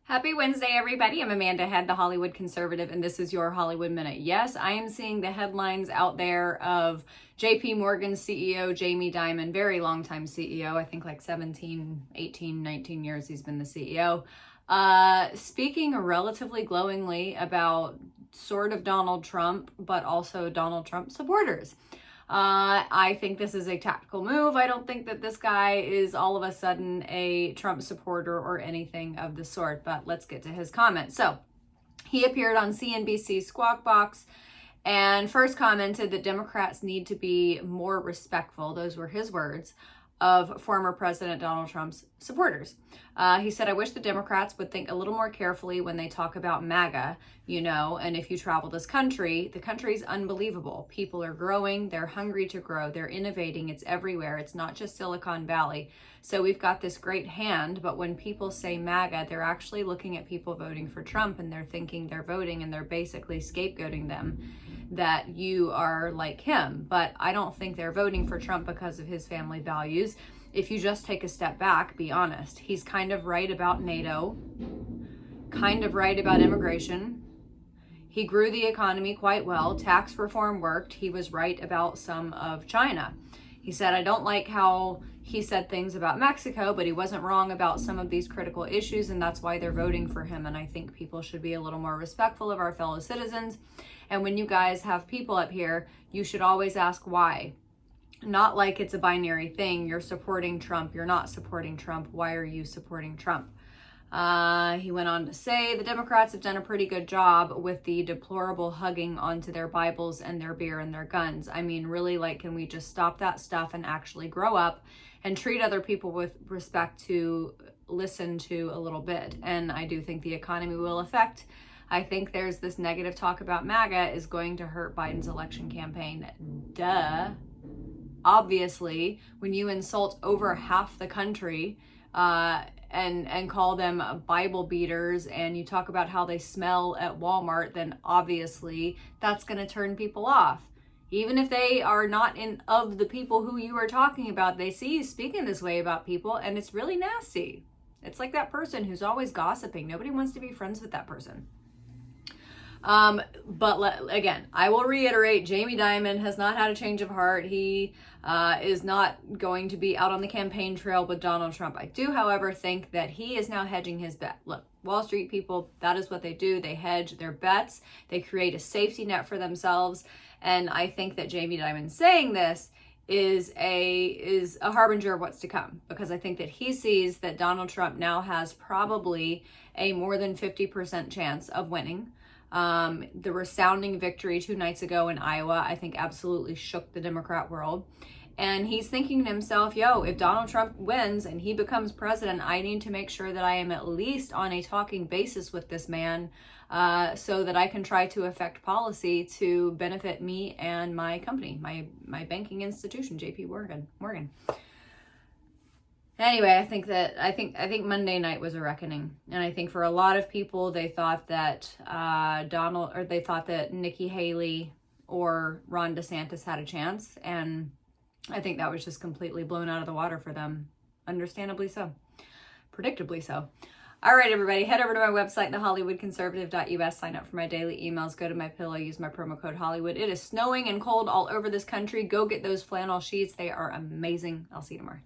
Happy Wednesday, everybody. I'm Amanda Head, the Hollywood Conservative, and this is your Hollywood Minute. Yes, I am seeing the headlines out there of JP Morgan's CEO, Jamie Dimon, very long time CEO. I think like 17, 18, 19 years he's been the CEO. Speaking relatively glowingly about sort of Donald Trump, but also Donald Trump supporters. I think this is a tactical move. I don't think that this guy is all of a sudden a Trump supporter or anything of the sort, but let's get to his comments. So he appeared on CNBC's Squawk Box and first commented that Democrats need to be more respectful, those were his words, of former President Donald Trump's supporters. He said, I wish the Democrats would think a little more carefully when they talk about MAGA, and if you travel this country, the country's unbelievable. People are growing, they're hungry to grow, they're innovating, it's everywhere. It's not just Silicon Valley. So we've got this great hand, but when people say MAGA, they're actually looking at people voting for Trump and they're thinking they're voting and they're basically scapegoating them that you are like him. But I don't think they're voting for Trump because of his family values. If you just take a step back, be honest, he's kind of right about NATO, kind of right about immigration. He grew the economy quite well. Tax reform worked. He was right about some of China. He said, I don't like how he said things about Mexico, but he wasn't wrong about some of these critical issues, and that's why they're voting for him. And I think people should be a little more respectful of our fellow citizens. And when you guys have people up here, you should always ask why. Not like it's a binary thing. You're supporting Trump. You're not supporting Trump. Why are you supporting Trump? He went on to say the Democrats have done a pretty good job with the deplorable hugging onto their Bibles and their beer and their guns. I mean, really, can we just stop that stuff and actually grow up and treat other people with respect to listen to a little bit? And I do think the economy will affect. I think there's this negative talk about MAGA is going to hurt Biden's election campaign. Duh. Obviously, when you insult over half the country, and call them Bible beaters, and you talk about how they smell at Walmart, then obviously that's going to turn people off. Even if they are not of the people who you are talking about, they see you speaking this way about people, and it's really nasty. It's like that person who's always gossiping. Nobody wants to be friends with that person. Again, I will reiterate, Jamie Dimon has not had a change of heart. He is not going to be out on the campaign trail with Donald Trump. I do, however, think that he is now hedging his bet. Look, Wall Street people, that is what they do. They hedge their bets. They create a safety net for themselves. And I think that Jamie Dimon saying this is a harbinger of what's to come, because I think that he sees that Donald Trump now has probably a more than 50% chance of winning. The resounding victory 2 nights ago in Iowa, I think absolutely shook the Democrat world. And he's thinking to himself, if Donald Trump wins and he becomes president, I need to make sure that I am at least on a talking basis with this man, so that I can try to affect policy to benefit me and my company, my banking institution, JP Morgan. Anyway, I think Monday night was a reckoning, and I think for a lot of people, they thought that they thought that Nikki Haley or Ron DeSantis had a chance, and I think that was just completely blown out of the water for them. Understandably so, predictably so. All right, everybody, head over to my website, thehollywoodconservative.us, sign up for my daily emails, go to my pillow, use my promo code Hollywood. It is snowing and cold all over this country. Go get those flannel sheets. They are amazing. I'll see you tomorrow.